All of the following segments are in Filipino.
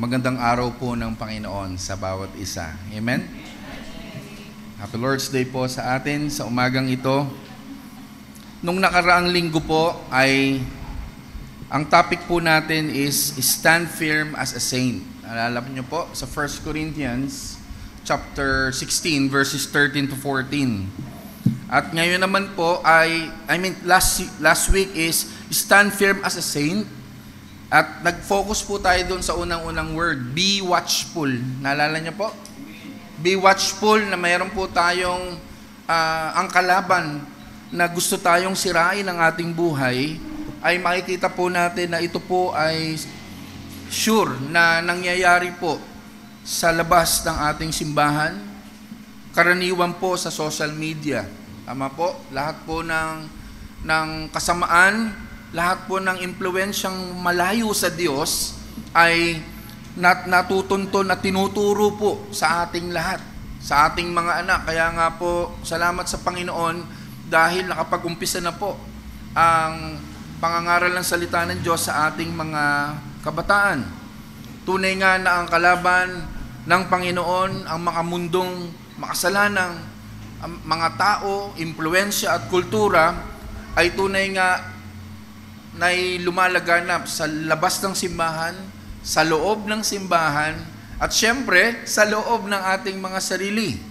Magandang araw po ng Panginoon sa bawat isa. Amen? Happy Lord's Day po sa atin sa umagang ito. Nung nakaraang linggo po ay ang topic po natin is stand firm as a saint. Alala niyo po sa 1 Corinthians chapter 16 verses 13 to 14. At ngayon naman po last week is stand firm as a saint. At nag-focus po tayo doon sa unang-unang word, be watchful. Naalala niyo po? Be watchful na mayroon po tayong ang kalaban na gusto tayong sirain ng ating buhay, ay makikita po natin na ito po ay sure na nangyayari po sa labas ng ating simbahan, karaniwan po sa social media. Tama po? Lahat po ng kasamaan, lahat po ng impluwensyang malayo sa Diyos ay natutunton at tinuturo po sa ating lahat, sa ating mga anak. Kaya nga po, salamat sa Panginoon dahil nakapag-umpisa na po ang pangangaral ng salita ng Diyos sa ating mga kabataan. Tunay nga na ang kalaban ng Panginoon, ang mga mundong makasalanang mga tao, impluwensya at kultura ay tunay nga na lumalaganap sa labas ng simbahan, sa loob ng simbahan, at syempre, sa loob ng ating mga sarili.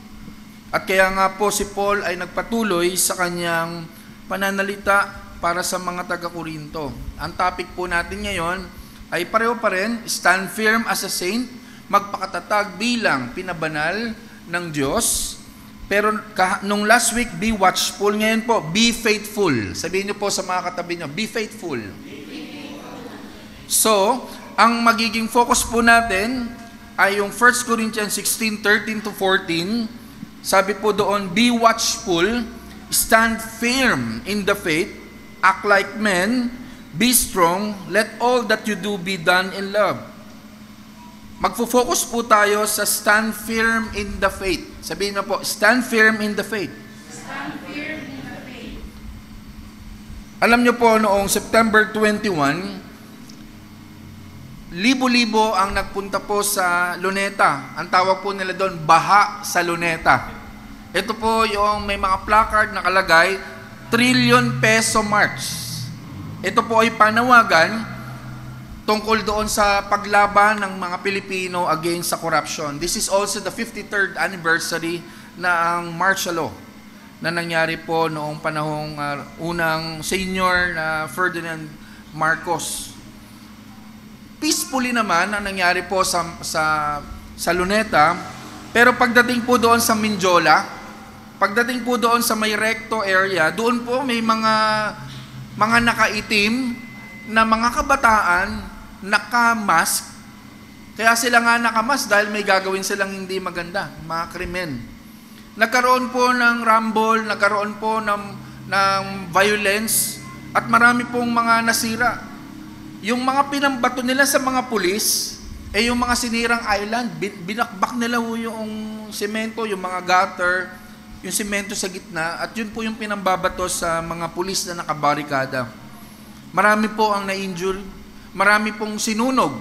At kaya nga po si Paul ay nagpatuloy sa kanyang pananalita para sa mga taga-Korinto. Ang topic po natin ngayon ay pareho pa rin, stand firm as a saint, magpakatatag bilang pinabanal ng Diyos. Pero nung last week, be watchful. Ngayon po, be faithful. Sabihin niyo po sa mga katabi niyo, be faithful. So, ang magiging focus po natin ay yung 1 Corinthians 16, 13 to 14. Sabi po doon, be watchful, stand firm in the faith, act like men, be strong, let all that you do be done in love. Magfo-focus po tayo sa stand firm in the faith. Sabihin na po, stand firm in the faith. Stand firm in the faith. Alam niyo po, noong September 21, libo-libo ang nagpunta po sa Luneta. Ang tawag po nila doon, Baha sa Luneta. Ito po yung may mga placard nakalagay, Trillion Peso March. Ito po ay panawagan tungkol doon sa paglaban ng mga Pilipino against sa corruption. This is also the 53rd anniversary na ang martial law na nangyari po noong panahong unang senior na Ferdinand Marcos. Peacefully naman ang nangyari po sa Luneta, pero pagdating po doon sa Mindiola, pagdating po doon sa may Recto area, doon po may mga nakaitim na mga kabataan naka-mask. Kaya sila nga naka-mask dahil may gagawin silang hindi maganda, mga krimen. Nagkaroon po ng rumble, nagkaroon po ng violence, at marami pong mga nasira. Yung mga pinambato nila sa mga pulis, yung mga sinirang island, binakbak nila yung semento, yung mga gutter, yung semento sa gitna, at yun po yung pinambabato sa mga pulis na nakabarikada. Marami po ang na-injure, marami pong sinunog.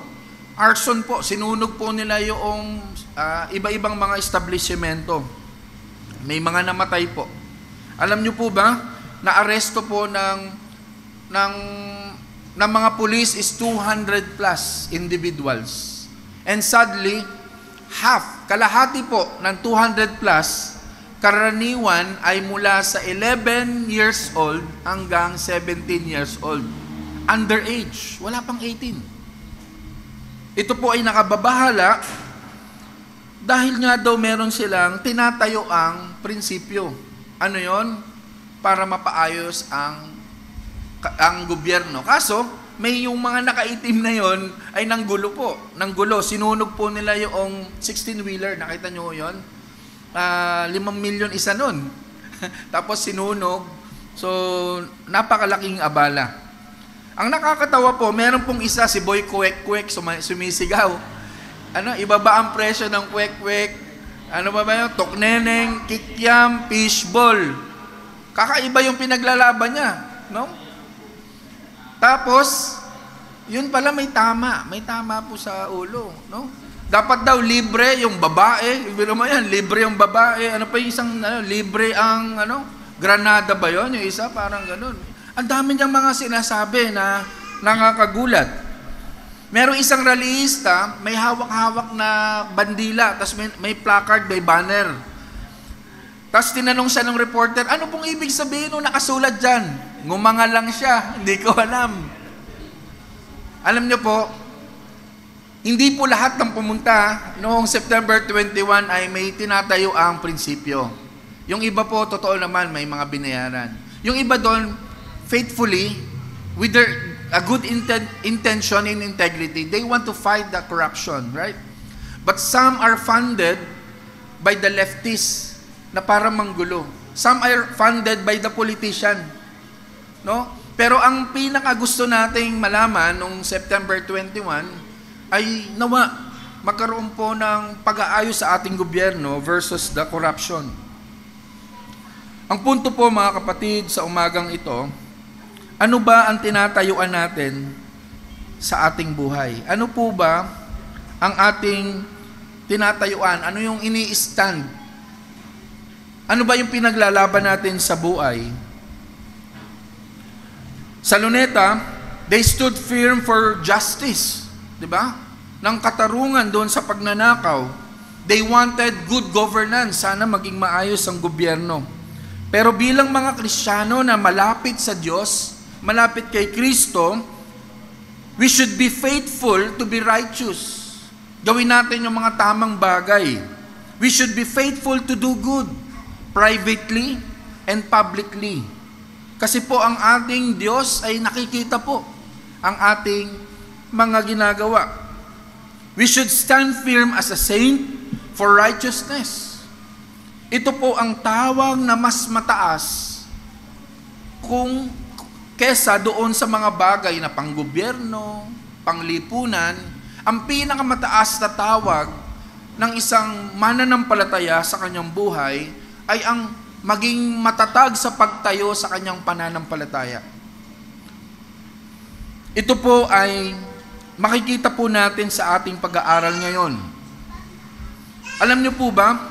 Arson po, sinunog po nila yung iba-ibang mga establishmento. May mga namatay po. Alam niyo po ba, na-aresto po ng mga pulis is 200 plus individuals. And sadly, kalahati po ng 200 plus, karaniwan ay mula sa 11 years old hanggang 17 years old. Underage, wala pang 18. Ito po ay nakababahala dahil nga daw meron silang tinatayo ang prinsipyo. Ano yon? Para mapaayos ang gobyerno. Kaso, may yung mga nakaitim na yon ay nanggulo po. Nanggulo. Sinunog po nila yung 16-wheeler. Nakita nyo yon? 5 milyon isa nun. Tapos sinunog. So, napakalaking abala. Ang nakakatawa po, meron pong isa, si Boy Kwek-Kwek, sumisigaw. Ibaba ang presyo ng Kwek-Kwek. Ano ba yun? Tokneneng, kikyam, fishball. Kakaiba yung pinaglalaban niya. No? Tapos, Yun pala may tama po sa ulo, no? Dapat daw libre yung babae, ibig mo yan, libre yung babae, ano pa yung isang, libre ang, Granada ba yun? Yung isa, parang ganun. Ang dami niyang mga sinasabi na nakakagulat. Merong isang rallyista, may hawak-hawak na bandila, tapos may placard, may banner. Tapos tinanong siya ng reporter, ano pong ibig sabihin nung nakasulat dyan? Ngumanga lang siya, hindi ko alam. Alam niyo po, hindi po lahat ng pumunta noong September 21 ay may tinatayo ang prinsipyo. Yung iba po, totoo naman, may mga binayaran. Yung iba doon, faithfully, with a good intention and integrity, they want to fight the corruption, right? But some are funded by the leftists na para manggulo. Some are funded by the politician, no? Pero ang pinakagusto nating malaman nung September 21 ay nawa magkaroon po ng pag-aayos sa ating gobyerno versus the corruption. Ang punto po mga kapatid sa umagang ito, ano ba ang tinatayuan natin sa ating buhay? Ano po ba ang ating tinatayuan? Ano yung ini-stand? Ano ba yung pinaglalaban natin sa buhay? Sa Luneta, they stood firm for justice, di ba? Nang katarungan doon sa pagnanakaw. They wanted good governance, sana maging maayos ang gobyerno. Pero bilang mga Kristiyano na malapit sa Diyos, malapit kay Kristo, we should be faithful to be righteous. Gawin natin yung mga tamang bagay. We should be faithful to do good, privately and publicly. Kasi po ang ating Diyos ay nakikita po ang ating mga ginagawa. We should stand firm as a saint for righteousness. Ito po ang tawag na mas mataas kesa doon sa mga bagay na panggobyerno, panglipunan. Ang pinakamataas na tawag ng isang mananampalataya sa kanyang buhay ay ang maging matatag sa pagtayo sa kanyang pananampalataya. Ito po ay makikita po natin sa ating pag-aaral ngayon. Alam niyo po ba,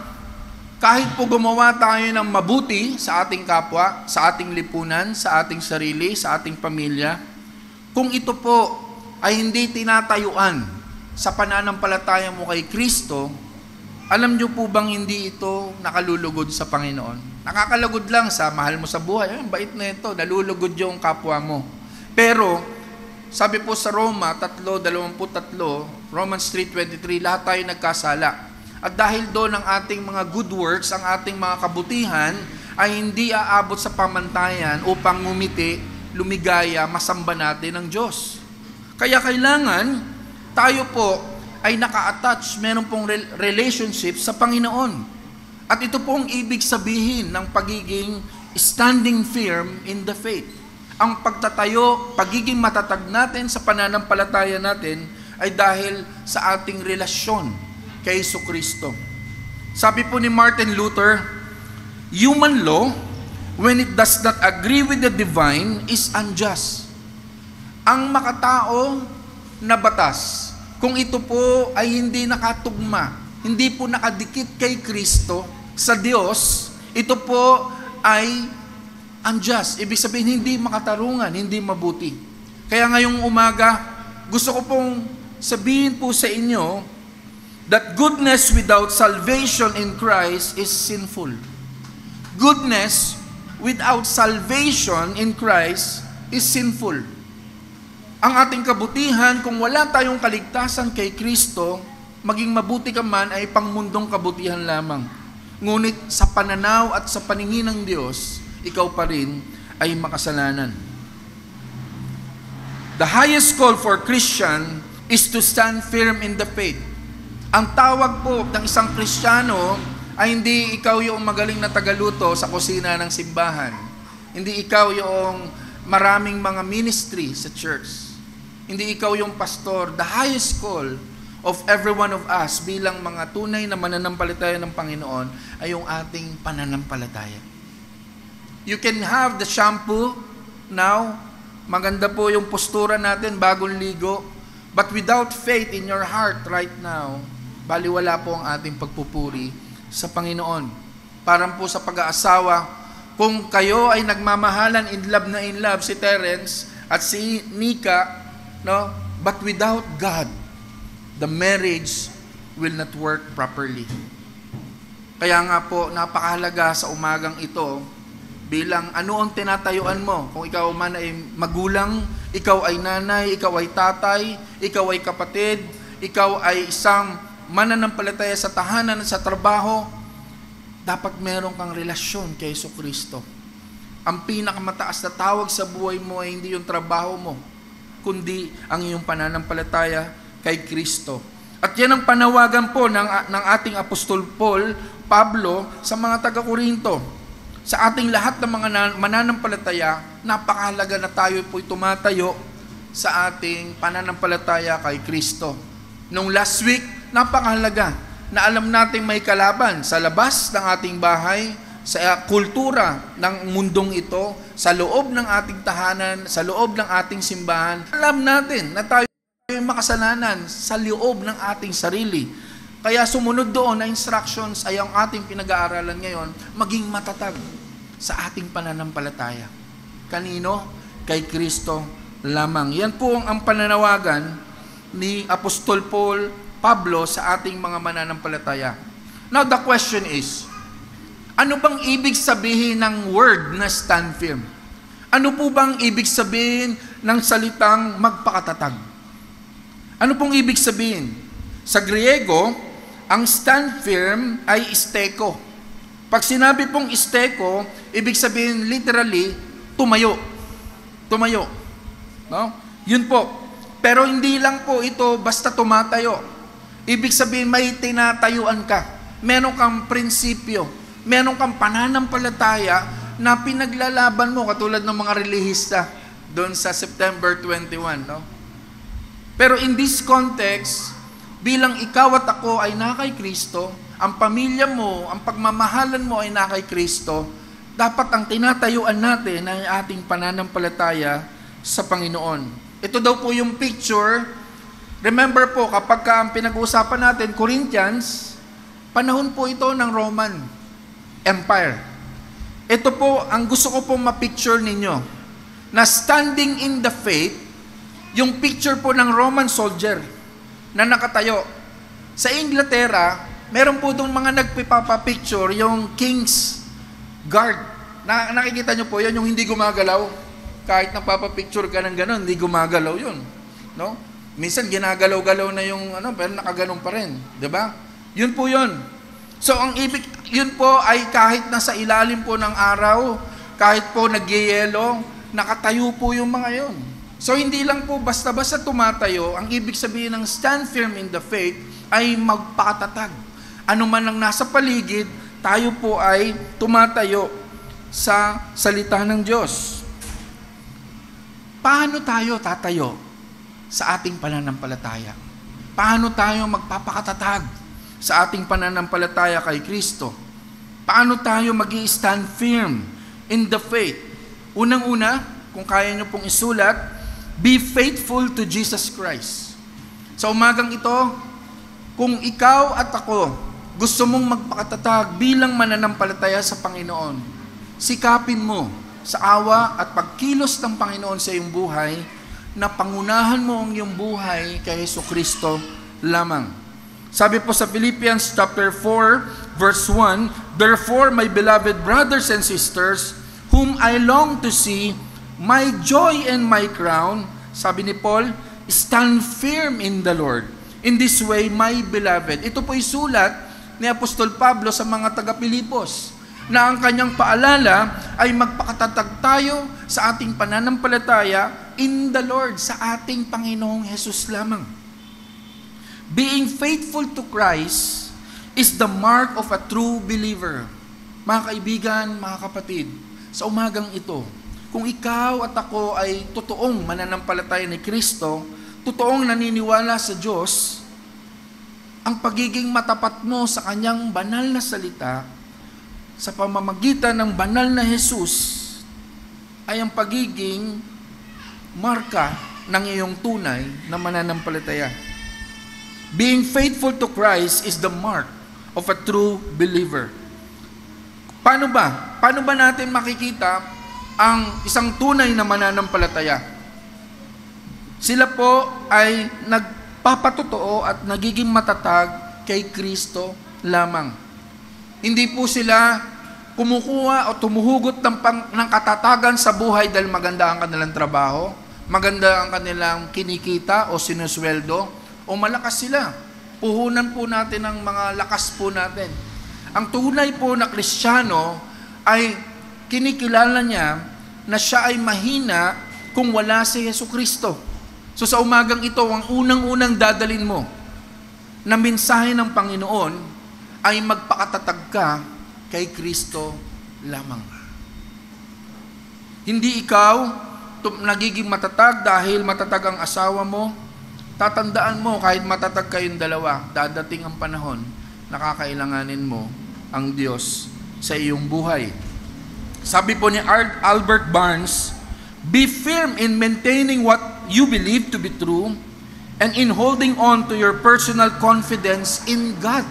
kahit po gumawa tayo ng mabuti sa ating kapwa, sa ating lipunan, sa ating sarili, sa ating pamilya, kung ito po ay hindi tinatayuan sa pananampalataya mo kay Kristo, alam niyo po bang hindi ito nakalulugod sa Panginoon? Nakakalugod lang sa mahal mo sa buhay. Ay, bait na ito, nalulugod yung kapwa mo. Pero, sabi po sa Roma 3:23, Romans 3:23, lahat tayo nagkasala. At dahil doon ang ating mga good works, ang ating mga kabutihan, ay hindi aabot sa pamantayan upang ngumiti, lumigaya, masamba natin ang Diyos. Kaya kailangan, tayo po ay naka-attach, meron pong relationship sa Panginoon. At ito pong ibig sabihin ng pagiging standing firm in the faith. Ang pagtatayo, pagiging matatag natin sa pananampalataya natin ay dahil sa ating relasyon kay Jesucristo. Sabi po ni Martin Luther, human law, when it does not agree with the divine, is unjust. Ang makatao na batas, kung ito po ay hindi nakatugma, hindi po nakadikit kay Kristo, sa Diyos, ito po ay unjust. Ibig sabihin, hindi makatarungan, hindi mabuti. Kaya ngayong umaga, gusto ko pong sabihin po sa inyo that goodness without salvation in Christ is sinful. Goodness without salvation in Christ is sinful. Ang ating kabutihan, kung wala tayong kaligtasan kay Kristo, maging mabuti ka man ay pangmundong kabutihan lamang. Ngunit sa pananaw at sa paningin ng Diyos, ikaw pa rin ay makasalanan. The highest call for Christian is to stand firm in the faith. Ang tawag po ng isang Kristiyano ay hindi ikaw yung magaling na tagaluto sa kusina ng simbahan. Hindi ikaw yung maraming mga ministry sa church. Hindi ikaw yung pastor. The highest call of every one of us bilang mga tunay na mananampalataya ng Panginoon ay yung ating pananampalataya. You can have the shampoo now, maganda po yung postura natin, bagong ligo. But without faith in your heart right now, baliwala po ang ating pagpupuri sa Panginoon. Parang po sa pag-aasawa, kung kayo ay nagmamahalan, in love si Terence at si Nika, no? But without God, the marriage will not work properly. Kaya nga po, napakahalaga sa umagang ito, bilang ano ang tinatayuan mo. Kung ikaw man ay magulang, ikaw ay nanay, ikaw ay tatay, ikaw ay kapatid, ikaw ay isang mananampalataya sa tahanan, sa trabaho, dapat meron kang relasyon kay Jesucristo. Ang pinakamataas na tawag sa buhay mo ay hindi yung trabaho mo, kundi ang iyong pananampalataya kay Kristo. At yan ang panawagan po ng ating Apostol Pablo sa mga taga-Korinto. Sa ating lahat ng mga mananampalataya, napakahalaga na tayo po'y tumatayo sa ating pananampalataya kay Kristo. Nung last week, napakahalaga na alam natin may kalaban sa labas ng ating bahay, sa kultura ng mundong ito, sa loob ng ating tahanan, sa loob ng ating simbahan. Alam natin na tayo ay makasalanan sa loob ng ating sarili. Kaya sumunod doon na instructions ay ang ating pinag-aaralan ngayon, maging matatag sa ating pananampalataya. Kanino? Kay Kristo lamang. Yan po ang pananawagan ni Apostol Pablo sa ating mga mananampalataya. Now the question is, ano bang ibig sabihin ng word na stand firm? Ano po bang ibig sabihin ng salitang magpakatatag? Ano pong ibig sabihin? Sa Griego, ang stand firm ay steko. Pag sinabi pong steko, ibig sabihin literally, tumayo. Tumayo. No? Yun po. Pero hindi lang po ito basta tumatayo. Ibig sabihin may tinatayuan ka. Meron kang prinsipyo. Meron kang pananampalataya na pinaglalaban mo katulad ng mga relihista doon sa September 21. No? Pero in this context, bilang ikaw at ako ay nakay Kristo, ang pamilya mo, ang pagmamahalan mo ay nakay Kristo, dapat ang tinatayuan natin ay ating pananampalataya sa Panginoon. Ito daw po yung picture. Remember po, kapag ang pinag-uusapan natin, Corinthians, panahon po ito ng Roman Empire. Ito po, ang gusto ko pong ma-picture ninyo, na standing in the faith, yung picture po ng Roman soldier na nakatayo. Sa Inglaterra, meron po itong mga nagpipapapicture, yung King's Guard. Nakikita nyo po yun, yung hindi gumagalaw. Kahit nagpapapicture ka ng gano'n, hindi gumagalaw yun. No? Minsan ginagalaw-galaw na yung pero nakaganon pa rin. 'Di ba? Yun po yun. So ang ibig, yun po ay kahit nasa ilalim po ng araw, kahit po nagyeyelo, nakatayo po yung mga yun. So hindi lang po basta-basta tumatayo, ang ibig sabihin ng stand firm in the faith ay magpakatatag. Ano man ang nasa paligid, tayo po ay tumatayo sa salita ng Diyos. Paano tayo tatayo sa ating pananampalataya? Paano tayo magpapakatatag sa ating pananampalataya kay Kristo? Paano tayo mag-i-stand firm in the faith? Unang-una, kung kaya nyo pong isulat, be faithful to Jesus Christ. Sa umagang ito, kung ikaw at ako gusto mong magpakatatag bilang mananampalataya sa Panginoon, sikapin mo sa awa at pagkilos ng Panginoon sa iyong buhay na pangunahan mo ang iyong buhay kay Jesucristo lamang. Sabi po sa Philippians chapter 4, verse 1, "Therefore, my beloved brothers and sisters, whom I long to see, my joy and my crown," sabi ni Paul, "stand firm in the Lord. In this way, my beloved." Ito po isulat ni Apostol Pablo sa mga taga-Pilipos, na ang kanyang paalala ay magpakatatag tayo sa ating pananampalataya in the Lord, sa ating Panginoong Hesus lamang. Being faithful to Christ is the mark of a true believer. Mga kaibigan, mga kapatid, sa umagang ito, kung ikaw at ako ay totoong mananampalataya ni Kristo, totoong naniniwala sa Diyos, ang pagiging matapat mo sa Kanyang banal na salita, sa pamamagitan ng banal na Jesus, ay ang pagiging marka ng iyong tunay na mananampalataya. Being faithful to Christ is the mark of a true believer. Paano ba? Paano ba natin makikita ang isang tunay na mananampalataya? Sila po ay nagpapatotoo at nagiging matatag kay Kristo lamang. Hindi po sila kumukuha o tumuhugot ng katatagan sa buhay dahil maganda ang kanilang trabaho, maganda ang kanilang kinikita o sinusweldo, o malakas sila. Puhunan po natin ang mga lakas po natin. Ang tunay po na Kristiyano ay kinikilala niya na siya ay mahina kung wala si Jesucristo. So sa umagang ito, ang unang-unang dadalin mo na mensahe ng Panginoon ay magpakatatag ka kay Kristo lamang. Hindi ikaw nagiging matatag dahil matatag ang asawa mo. Tatandaan mo, kahit matatag kayong dalawa, dadating ang panahon na kakailanganin mo ang Diyos sa iyong buhay. Sabi po ni Albert Barnes, be firm in maintaining what you believe to be true and in holding on to your personal confidence in God.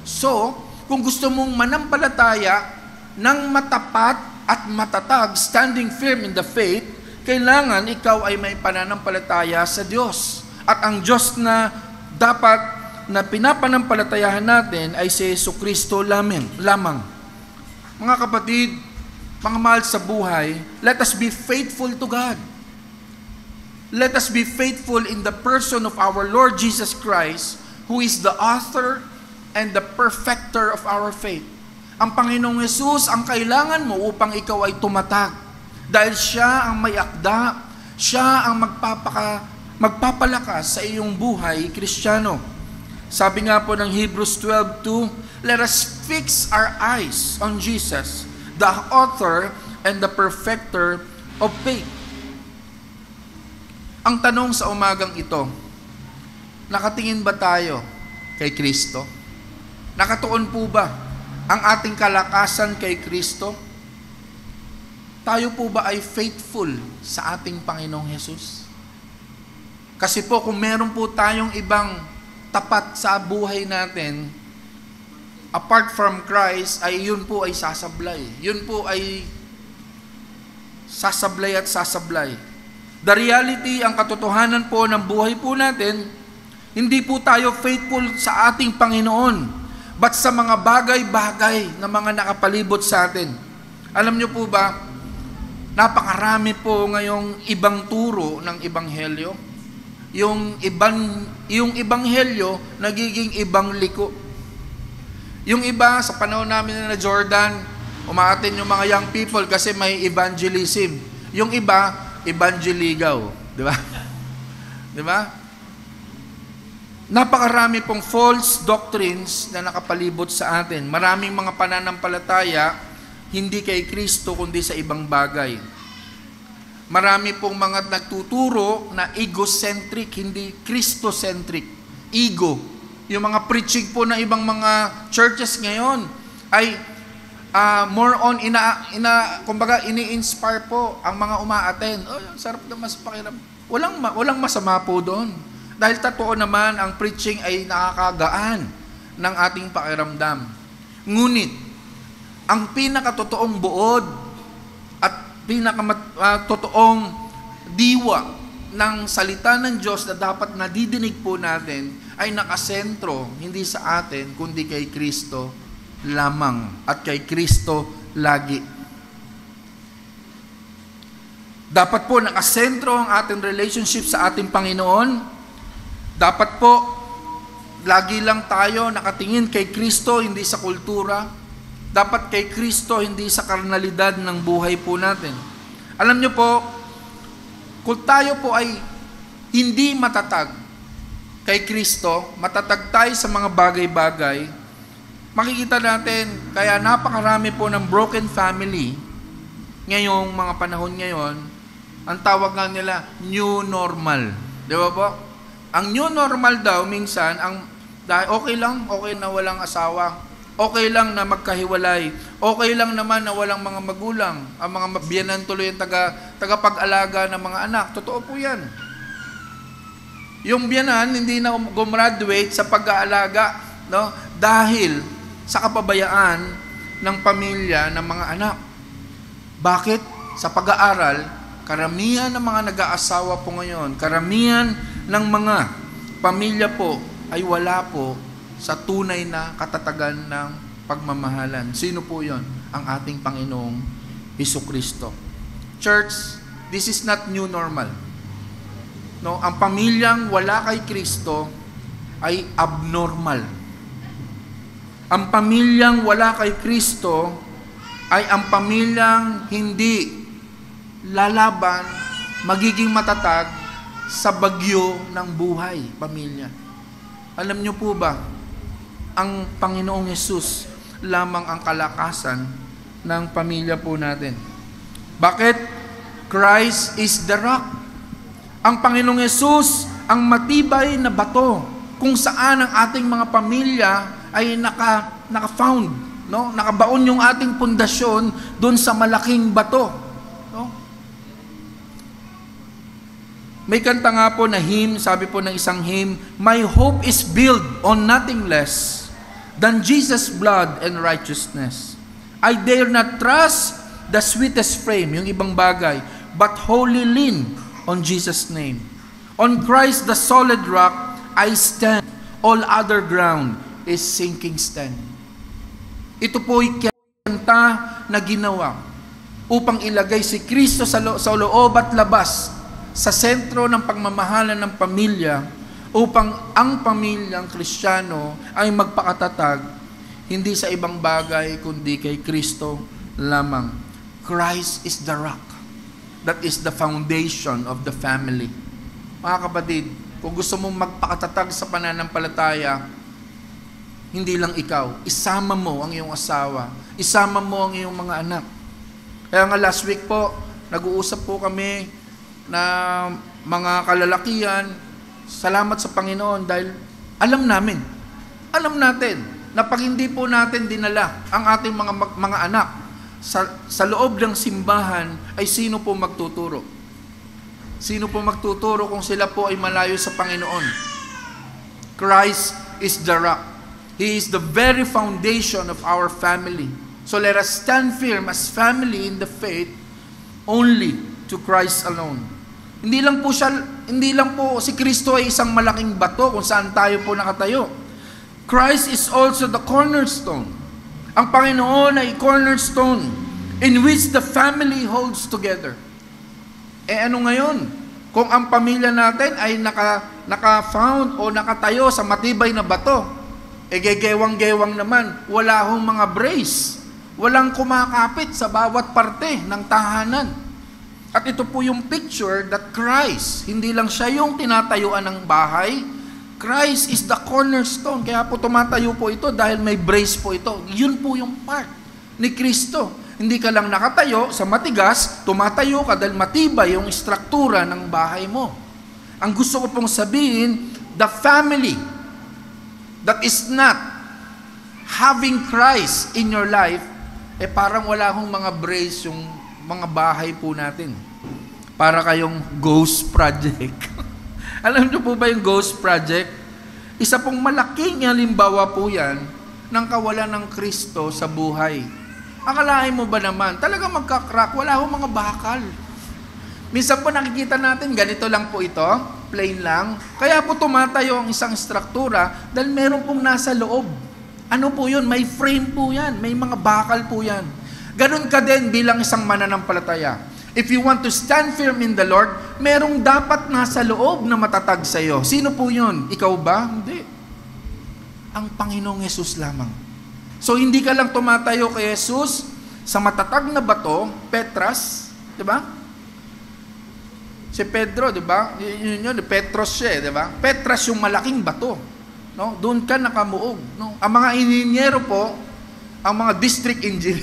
So, kung gusto mong manampalataya ng matapat at matatag, standing firm in the faith, kailangan ikaw ay may pananampalataya sa Diyos. At ang Diyos na dapat na pinapanampalatayahan natin ay si Jesucristo lamang. Mga kapatid, mga mahal sa buhay, let us be faithful to God. Let us be faithful in the person of our Lord Jesus Christ, who is the author and the perfecter of our faith. Ang Panginoong Yesus ang kailangan mo upang ikaw ay tumatag. Dahil siya ang may akda, siya ang magpapalakas sa iyong buhay, Kristiyano. Sabi nga po ng Hebrews 12:2, let us fix our eyes on Jesus, the author and the perfecter of faith. Ang tanong sa umagang ito, nakatingin ba tayo kay Kristo? Nakatuon po ba ang ating kalakasan kay Kristo? Tayo po ba ay faithful sa ating Panginoong Hesus? Kasi po kung meron po tayong ibang tapat sa buhay natin, apart from Christ, ay yun po ay sasablay. Yun po ay sasablay at sasablay. The reality, ang katotohanan po ng buhay po natin, hindi po tayo faithful sa ating Panginoon, but sa mga bagay-bagay na mga nakapalibot sa atin. Alam niyo po ba, napakarami po ngayong ibang turo ng Ebanghelyo. Yung Ebanghelyo nagiging ibang liko. Yung iba, sa panahon namin na Jordan, umaatin yung mga young people kasi may evangelism. Yung iba, evangeligaw. Di ba? Di ba? Napakarami pong false doctrines na nakapalibot sa atin. Maraming mga pananampalataya, hindi kay Kristo, kundi sa ibang bagay. Marami pong mga nagtuturo na egocentric, hindi Christocentric. Ego. Yung mga preaching po ng ibang mga churches ngayon ay more on kumbaga ini-inspire po ang mga uma-attend. Oh, sarap na mas pakiram. Walang masama po doon. Dahil totoo naman ang preaching ay nakakagaan ng ating pakiramdam. Ngunit ang pinakatotoong buod at pinakatotoong diwa ng salita ng Diyos na dapat nadidinig po natin ay nakasentro hindi sa atin kundi kay Kristo lamang at kay Kristo lagi. Dapat po nakasentro ang ating relationship sa ating Panginoon. Dapat po lagi lang tayo nakatingin kay Kristo, hindi sa kultura. Dapat kay Kristo, hindi sa karnalidad ng buhay po natin. Alam niyo po, kung tayo po ay hindi matatag kay Kristo, matatag tayo sa mga bagay-bagay, makikita natin, kaya napakarami po ng broken family ngayong mga panahon ngayon, ang tawag nga nila, new normal. Di ba po? Ang new normal daw, minsan, okay lang, okay na walang asawa, Okay lang na magkahiwalay. Okay lang naman na walang mga magulang. Ang mga biyanan tuloy ang tagapag-alaga ng mga anak. Totoo po yan. Yung biyanan hindi na gumraduate sa pag-aalaga, no? Dahil sa kapabayaan ng pamilya ng mga anak. Bakit? Sa pag-aaral, karamihan ng mga nag-aasawa po ngayon, karamihan ng mga pamilya po ay wala po sa tunay na katatagan ng pagmamahalan. Sino po yon? Ang ating Panginoong Hesukristo. Church, this is not new normal. No, ang pamilyang wala kay Kristo ay abnormal. Ang pamilyang wala kay Kristo ay ang pamilyang hindi lalaban, magiging matatag sa bagyo ng buhay, pamilya. Alam niyo po ba, ang Panginoong Yesus lamang ang kalakasan ng pamilya po natin. Bakit? Christ is the rock. Ang Panginoong Yesus ang matibay na bato kung saan ang ating mga pamilya ay naka-found, no? Nakabaon yung ating pundasyon doon sa malaking bato, no? May kanta nga po na hymn, sabi po ng isang hymn, "My hope is built on nothing less than Jesus' blood and righteousness. I dare not trust the sweetest frame," yung ibang bagay, "but wholly lean on Jesus' name. On Christ the solid rock I stand, all other ground is sinking sand." Ito po'y kanta na ginawa upang ilagay si Kristo sa loob at labas, sa sentro ng pagmamahalan ng pamilya, upang ang pamilyang Kristiyano ay magpakatatag, hindi sa ibang bagay, kundi kay Kristo lamang. Christ is the rock. That is the foundation of the family. Mga kapatid, kung gusto mong magpakatatag sa pananampalataya, hindi lang ikaw, isama mo ang iyong asawa, isama mo ang iyong mga anak. Kaya nga last week po, nag-uusap po kami na mga kalalakihan. Salamat sa Panginoon dahil alam natin na pag hindi po natin dinala ang ating mga anak sa loob ng simbahan, ay sino po magtuturo? Sino po magtuturo kung sila po ay malayo sa Panginoon? Christ is the rock. He is the very foundation of our family. So let us stand firm as family in the faith only to Christ alone. Hindi lang po si Kristo ay isang malaking bato kung saan tayo po nakatayo. Christ is also the cornerstone. Ang Panginoon ay cornerstone in which the family holds together. Ano ngayon? Kung ang pamilya natin ay naka-found o nakatayo sa matibay na bato, gegewang-gewang naman, wala hong mga brace, walang kumakapit sa bawat parte ng tahanan. At ito po yung picture that Christ, hindi lang siya yung tinatayuan ng bahay, Christ is the cornerstone. Kaya po tumatayo po ito dahil may brace po ito. Yun po yung part ni Kristo. Hindi ka lang nakatayo sa matigas, tumatayo ka dahil matibay yung struktura ng bahay mo. Ang gusto ko pong sabihin, the family that is not having Christ in your life, parang wala hong mga brace yung mga bahay po natin. Para kayong ghost project. Alam niyo po ba yung ghost project? Isa pong malaking halimbawa po yan ng kawalan ng Kristo sa buhay. Akalain mo ba naman, talaga magkakrak, wala hong mga bakal. Minsan po nakikita natin, ganito lang po ito, plain lang. Kaya po tumatayo ang isang struktura dahil meron pong nasa loob. Ano po yun? May frame po yan, may mga bakal po yan. Ganun ka din bilang isang mananampalataya. If you want to stand firm in the Lord, merong dapat nasa loob na matatag sa iyo. Sino po yun? Ikaw ba? Hindi. Ang Panginoong Yesus lamang. So hindi ka lang tumatayo kay Jesus sa matatag na bato, Petras, di ba? Si Pedro, di ba? Yun, Petros siya, di ba? Petras yung malaking bato. No? Doon ka nakamuog. No? Ang mga ininyero po, ang mga district engineer,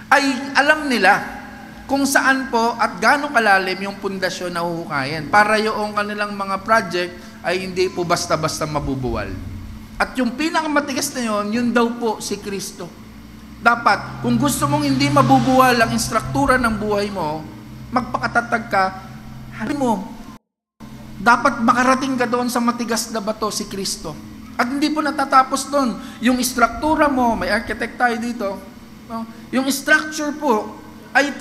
ay alam nila kung saan po at gaano kalalim yung pundasyon na huhukayin para yung kanilang mga project ay hindi po basta-basta mabubuwal. At yung pinakamatigas na yun daw po si Kristo. Dapat, kung gusto mong hindi mabubuwal ang instruktura ng buhay mo, magpakatatag ka, hari mo, dapat makarating ka doon sa matigas na bato, si Kristo. At hindi po natatapos doon. Yung instruktura mo, may architect tayo dito, no? Yung structure po, ay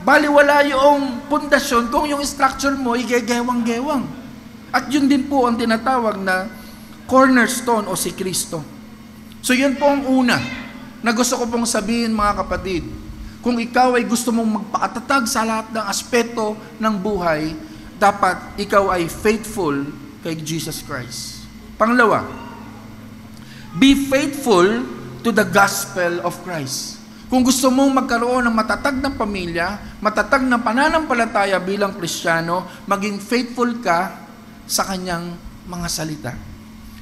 baliwala yung pundasyon kung yung structure mo ay gegewang-gewang. At yun din po ang tinatawag na cornerstone o si Kristo. So yun po ang una na gusto ko pong sabihin, mga kapatid. Kung ikaw ay gusto mong magpakatatag sa lahat ng aspeto ng buhay, dapat ikaw ay faithful kay Jesus Christ. Pangalawa, be faithful to the gospel of Christ. Kung gusto mong magkaroon ng matatag na pamilya, matatag na pananampalataya bilang Kristiyano, maging faithful ka sa kanyang mga salita.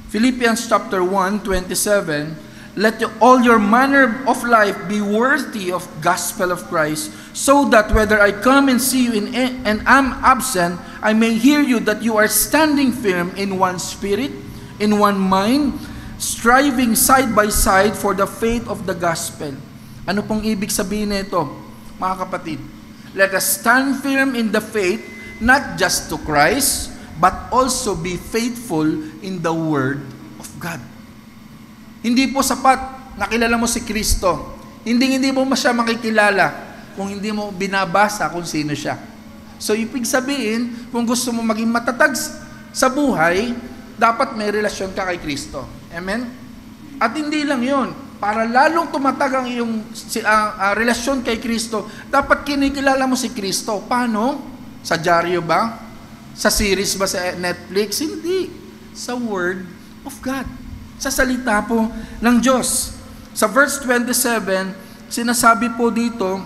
Philippians chapter 1:27, let all your manner of life be worthy of gospel of Christ, so that whether I come and see you and am absent, I may hear you that you are standing firm in one spirit, in one mind, striving side by side for the faith of the gospel. Ano pong ibig sabihin nito, mga kapatid? Let us stand firm in the faith, not just to Christ, but also be faithful in the Word of God. Hindi po sapat nakilala mo si Kristo. Hindi mo siya makikilala kung hindi mo binabasa kung sino siya. So, ibig sabihin, kung gusto mo maging matatag sa buhay, dapat may relasyon ka kay Kristo. Amen? At hindi lang yun. Para lalong tumatag ang iyong relasyon kay Kristo, dapat kinikilala mo si Kristo. Paano? Sa dyaryo ba? Sa series ba sa Netflix? Hindi. Sa Word of God. Sa salita po ng Diyos. Sa verse 27, sinasabi po dito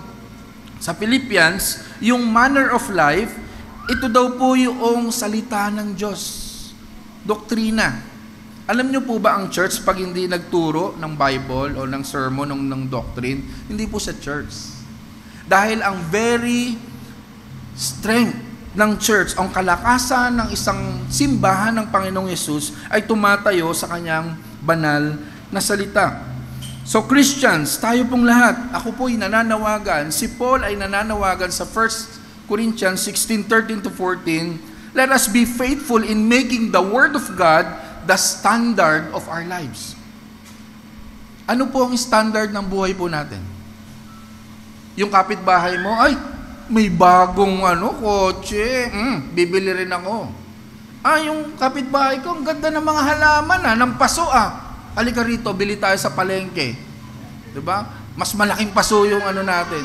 sa Philippians, yung manner of life, ito daw po yung salita ng Diyos. Doktrina. Alam niyo po ba ang church pag hindi nagturo ng Bible o ng sermon o ng doctrine, hindi po sa church. Dahil ang very strength ng church, ang kalakasan ng isang simbahan ng Panginoong Yesus ay tumatayo sa kanyang banal na salita. So Christians, tayo pong lahat, ako po ay nananawagan, si Paul ay nananawagan sa 1 Corinthians 16:13-14, let us be faithful in making the Word of God the standard of our lives. Ano po ang standard ng buhay po natin? Yung kapitbahay mo, ay, may bagong kotse, bibili rin ako. Yung kapitbahay ko, ang ganda ng mga halaman ng paso halika rito, bili tayo sa palengke. Diba? Mas malaking paso yung natin.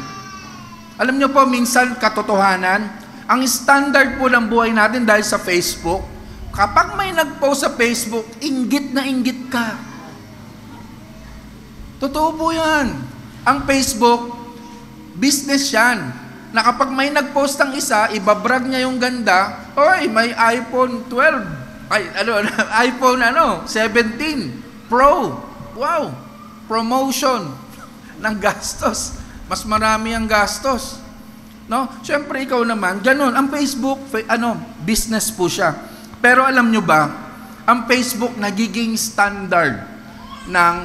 Alam niyo po, minsan katotohanan, ang standard po ng buhay natin dahil sa Facebook, kapag may nag-post sa Facebook, inggit na inggit ka. Totoo po yan. Ang Facebook, business yan. Na kapag may nag-post ang isa, ibabrag niya yung ganda, oy, may iPhone 12, iPhone 17 Pro. Wow! Promotion ng gastos. Mas marami ang gastos. No? Siyempre, ikaw naman, ganun. Ang Facebook, business po siya. Pero alam nyo ba, ang Facebook nagiging standard ng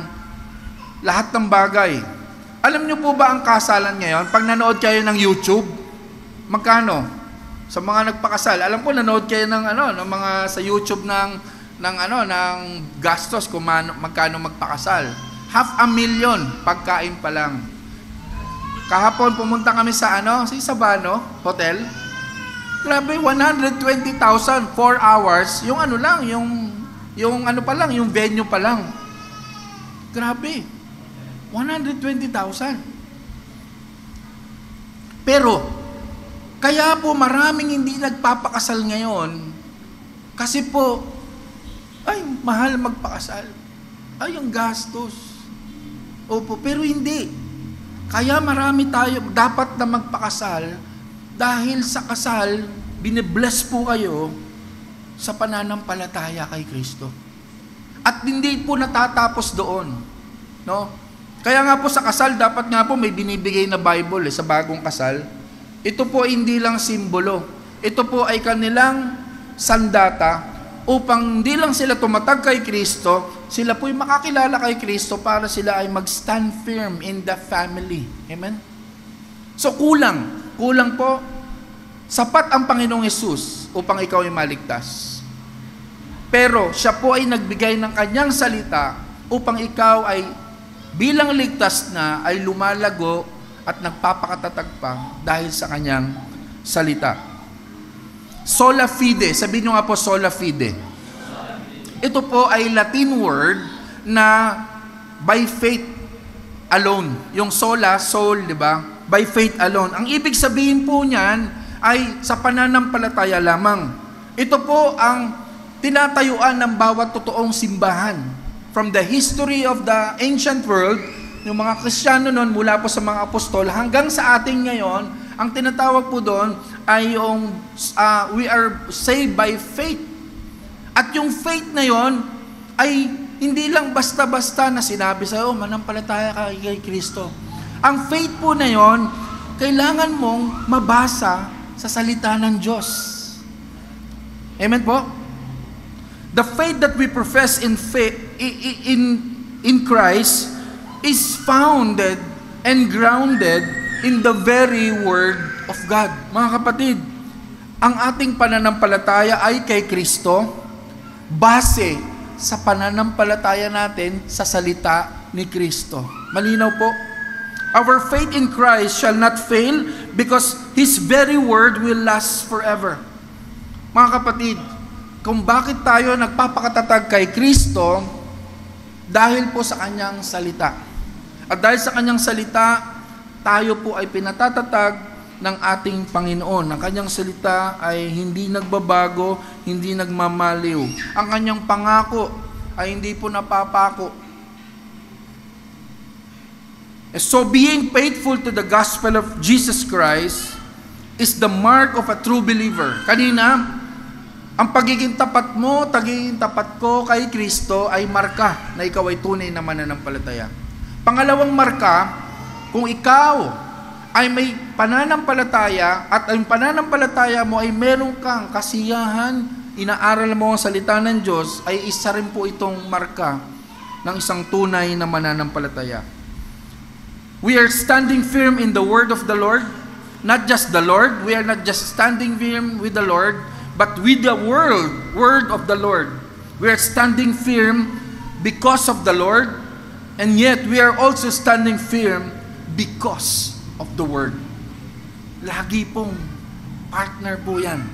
lahat ng bagay. Alam nyo po ba ang kasalan ngayon? Pag nanood kayo ng YouTube, magkano? Sa mga nagpakasal, alam po nanood kayo ng ng mga sa YouTube ng gastos kung magkano magpakasal. 500,000 pagkain pa lang. Kahapon pumunta kami sa sa Sabano Hotel. Grabe, 120,000 4 hours. Yung yung venue pa lang. Grabe. 120,000. Pero, kaya po maraming hindi nagpapakasal ngayon kasi po, ay, mahal magpakasal. Ay, ang gastos. Opo, pero hindi. Kaya marami tayo dapat na magpakasal dahil sa kasal, binibless po kayo sa pananampalataya kay Kristo. At hindi po natatapos doon. No? Kaya nga po sa kasal, dapat nga po may binibigay na Bible sa bagong kasal. Ito po hindi lang simbolo. Ito po ay kanilang sandata upang hindi lang sila tumatag kay Kristo, sila po'y makakilala kay Kristo para sila ay mag-stand firm in the family. Amen? So kulang po. Sapat ang Panginoong Hesus upang ikaw ay maligtas. Pero siya po ay nagbigay ng kanyang salita upang ikaw ay bilang ligtas na ay lumalago at nagpapakatatag pa dahil sa kanyang salita. Sola fide, sabihin nyo nga po sola fide. Ito po ay Latin word na by faith alone. Yung sola, soul, di ba? By faith alone. Ang ibig sabihin po niyan ay sa pananampalataya lamang. Ito po ang tinatayuan ng bawat totoong simbahan. From the history of the ancient world, yung mga Kristiyano noon mula po sa mga apostol hanggang sa ating ngayon, ang tinatawag po doon ay yung we are saved by faith. At yung faith na yon ay hindi lang basta-basta na sinabi sa'yo, manampalataya ka kay Kristo. Ang faith po na yon, kailangan mong mabasa sa salita ng Diyos. Amen po? The faith that we profess in Christ is founded and grounded in the very Word of God. Mga kapatid, ang ating pananampalataya ay kay Kristo base sa pananampalataya natin sa salita ni Kristo. Malinaw po? Our faith in Christ shall not fail because His very word will last forever. Mga kapatid, kung bakit tayo nagpapakatatag kay Kristo, dahil po sa Kanyang salita. At dahil sa Kanyang salita, tayo po ay pinatatatag ng ating Panginoon. Ang Kanyang salita ay hindi nagbabago, hindi nagmamaliw. Ang Kanyang pangako ay hindi po napapako. So being faithful to the gospel of Jesus Christ is the mark of a true believer. Kanina, ang pagiging tapat mo, pagiging tapat ko kay Kristo ay marka na ikaw ay tunay na mananampalataya. Pangalawang marka, kung ikaw ay may pananampalataya at ang pananampalataya mo ay meron kang kasiyahan, inaaral mo ang salita ng Diyos, ay isa rin po itong marka ng isang tunay na mananampalataya. We are standing firm in the word of the Lord. Not just the Lord. We are not just standing firm with the Lord, but with the word of the Lord. We are standing firm because of the Lord, and yet we are also standing firm because of the word. Lagi pong partner po yan.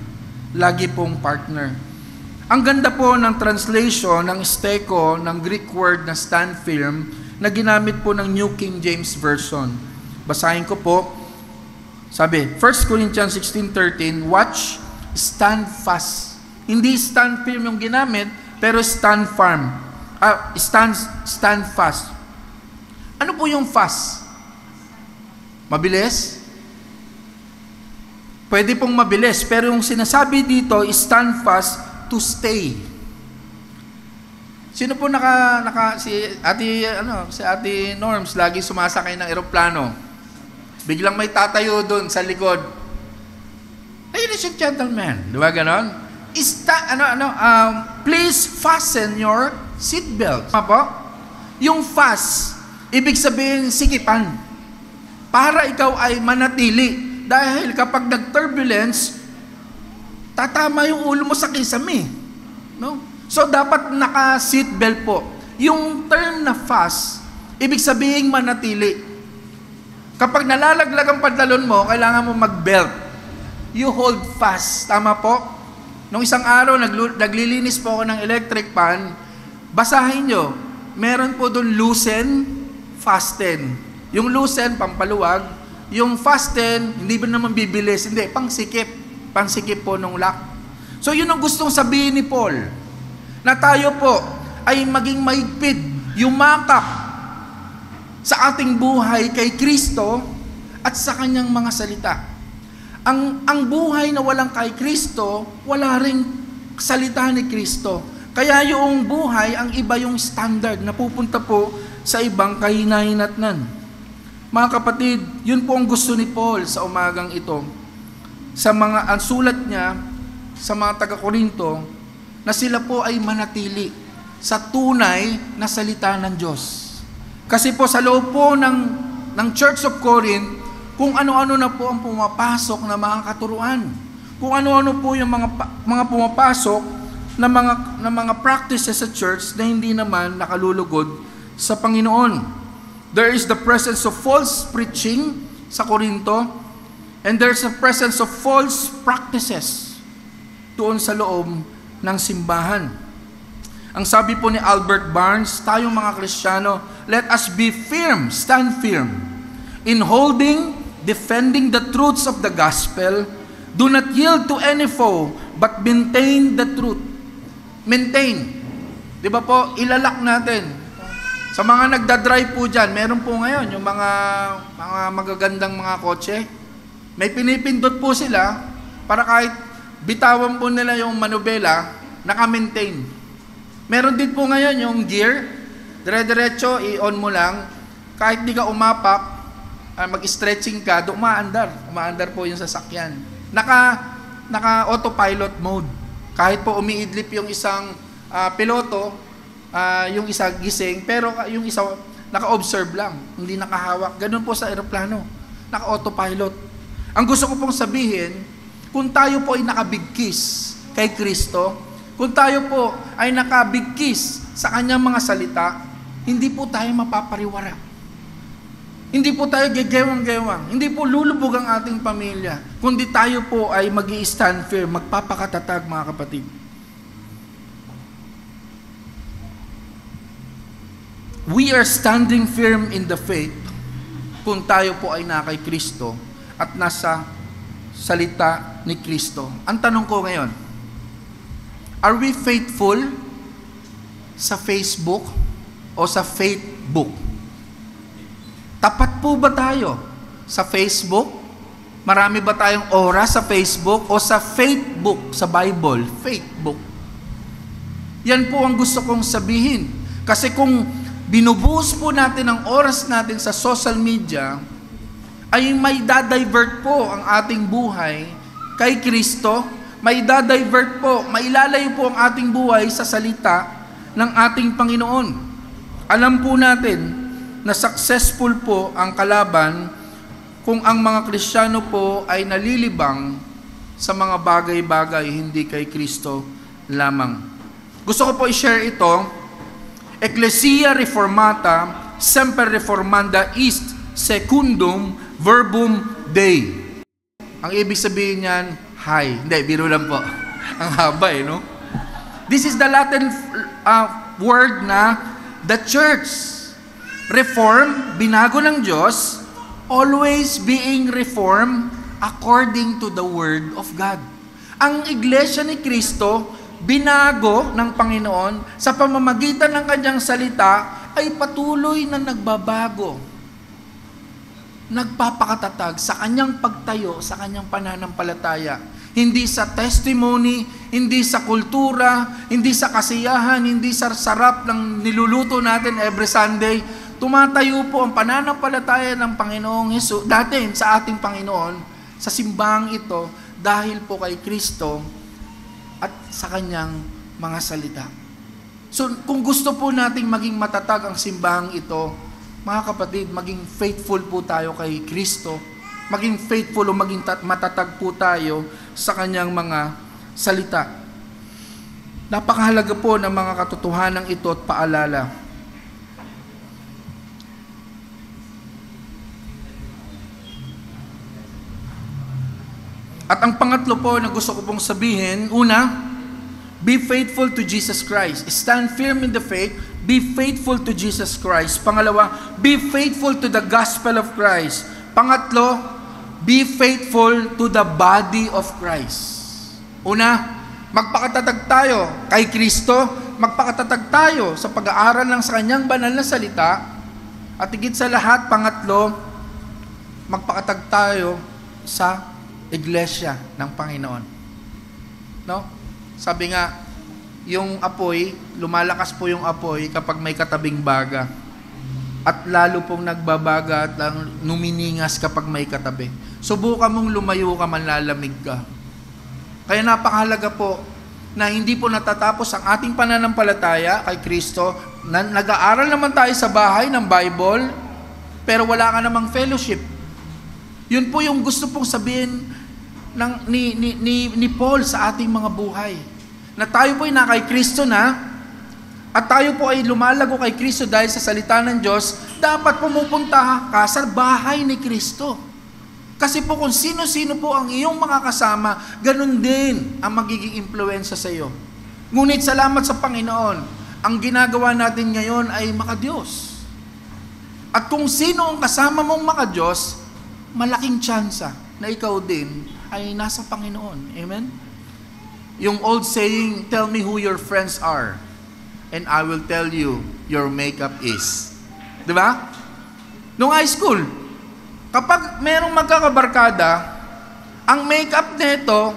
Lagi pong partner. Ang ganda po ng translation ng steko ng Greek word na stand firm na ginamit po ng New King James Version. Basahin ko po. Sabi, 1 Corinthians 16:13, watch, stand fast. Hindi stand firm yung ginamit, pero stand firm. Stand fast. Ano po yung fast? Mabilis? Pwede pong mabilis, pero yung sinasabi dito, stand fast to stay. Sino po si Ate Norms lagi sumasakay ng eroplano? Biglang may tatayo doon sa likod. Ladies and gentlemen, di ba ganon? Please fasten your seatbelt. Po? Yung fast, ibig sabihin sikipan. Para ikaw ay manatili. Dahil kapag nag-turbulence, tatama yung ulo mo sa kisame. No? So, dapat naka-seatbelt po. Yung term na fast, ibig sabihin manatili. Kapag nalalaglag ang pantalon mo, kailangan mo mag-belt. You hold fast. Tama po? Nung isang araw, naglilinis po ako ng electric pan, basahin nyo, meron po doon loosen, fasten. Yung loosen, pampaluwag. Yung fasten, hindi ba naman bibilis? Hindi, pangsikip. Pangsikip po nung lock. So, yun ang gustong sabihin ni Paul. Na tayo po ay maging mahigpit, yumakap sa ating buhay kay Kristo at sa Kanyang mga salita. Ang buhay na walang kay Kristo, wala ring salita ni Kristo. Kaya yung buhay, ang iba yung standard na pupunta po sa ibang kahinahinatnan. Mga kapatid, yun po ang gusto ni Paul sa umagang ito. Ang sulat niya sa mga taga-Korinto, na sila po ay manatili. sa tunay na salita ng Diyos. Kasi po sa loob po ng Church of Corinth, kung ano-ano na po ang pumapasok na mga katuruan. Kung ano-ano po yung mga pumapasok na mga practices sa church na hindi naman nakalulugod sa Panginoon. There is the presence of false preaching sa Korinto, and there's a presence of false practices doon sa loob ng simbahan. Ang sabi po ni Albert Barnes, tayong mga Kristiyano, let us be firm, stand firm, in holding, defending the truths of the gospel. Do not yield to any foe, but maintain the truth. Maintain. Di ba po, ilalak natin. Sa mga nagdadrive po dyan, meron po ngayon yung mga magagandang mga kotse. May pinipindot po sila para kahit bitawan po nila yung manubela, naka-maintain. Meron din po ngayon yung gear, dire-diretso, i-on mo lang, kahit di ka umapak, mag-stretching ka, umaandar po yung sasakyan. Naka-autopilot mode. Kahit po umiidlip yung isang piloto, yung isa gising, pero yung isa naka-observe lang, hindi nakahawak. Ganun po sa eroplano, naka-autopilot. Ang gusto ko pong sabihin, kung tayo po ay nakabigkis kay Kristo, kung tayo po ay nakabigkis sa kanyang mga salita, hindi po tayo mapapariwara. Hindi po tayo gegewang-gewang. Hindi po lulubog ang ating pamilya. Kundi tayo po ay mag-i-stand firm, magpapakatatag, mga kapatid. We are standing firm in the faith kung tayo po ay na kay Kristo at nasa salita ni Kristo. Ang tanong ko ngayon, are we faithful sa Facebook o sa faithbook? Tapat po ba tayo sa Facebook? Marami ba tayong oras sa Facebook o sa faithbook, sa Bible, faithbook? Yan po ang gusto kong sabihin. Kasi kung binubuhos po natin ang oras natin sa social media, ay may dadivert po ang ating buhay kay Kristo, may dadivert po, mailalayo po ang ating buhay sa salita ng ating Panginoon. Alam po natin na successful po ang kalaban kung ang mga Kristiyano po ay nalilibang sa mga bagay-bagay, hindi kay Kristo lamang. Gusto ko po i-share ito. Ecclesia Reformata Semper Reformanda est secundum verbum Dei. Ang ibig sabihin niyan, hi. Hindi, biro lang po. Ang haba no? This is the Latin word na the church. Reform, binago ng Diyos, always being reformed according to the Word of God. Ang iglesia ni Kristo, binago ng Panginoon sa pamamagitan ng kanyang salita, ay patuloy na nagbabago. Nagpapakatatag sa kanyang pagtayo, sa kanyang pananampalataya. Hindi sa testimony, hindi sa kultura, hindi sa kasiyahan, hindi sa sarap ng niluluto natin every Sunday. Tumatayo po ang pananampalataya ng Panginoong Hesus, dati sa ating Panginoon, sa simbahang ito, dahil po kay Kristo at sa kanyang mga salita. So, kung gusto po nating maging matatag ang simbahang ito, mga kapatid, maging faithful po tayo kay Kristo, maging faithful o maging matatag po tayo sa kanyang mga salita. Napakahalaga po ng mga katotohanan ito at paalala. At ang pangatlo po na gusto ko pong sabihin, una, be faithful to Jesus Christ. Stand firm in the faith, be faithful to Jesus Christ. Pangalawa, be faithful to the gospel of Christ. Pangatlo, be faithful to the body of Christ. Una, magpakatatag tayo kay Kristo, magpakatatag tayo sa pag-aaral lang sa kanyang banal na salita, at higit sa lahat, pangatlo, magpakatatag tayo sa iglesia ng Panginoon. No? Sabi nga, yung apoy, lumalakas po yung apoy kapag may katabing baga. At lalo pong nagbabaga at numiningas kapag may katabi. Subukan mong lumayo ka, manlalamig ka. Kaya napakahalaga po na hindi po natatapos ang ating pananampalataya kay Kristo. Nag-aaral naman tayo sa bahay ng Bible, pero wala ka namang fellowship. Yun po yung gusto pong sabihin ni Paul sa ating mga buhay. Na tayo po ay na kay Kristo na, at tayo po ay lumalago kay Kristo dahil sa salita ng Diyos, dapat pumupunta ka sa bahay ni Kristo. Kasi po kung sino-sino po ang iyong mga kasama, ganun din ang magiging impluensya sa iyo. Ngunit salamat sa Panginoon, ang ginagawa natin ngayon ay makadiyos. At kung sino ang kasama mong makadiyos, malaking tsansa na ikaw din ay nasa Panginoon. Amen? Yung old saying, tell me who your friends are, and I will tell you your makeup is. Diba? Nung high school, kapag merong magkakabarkada, ang makeup nito,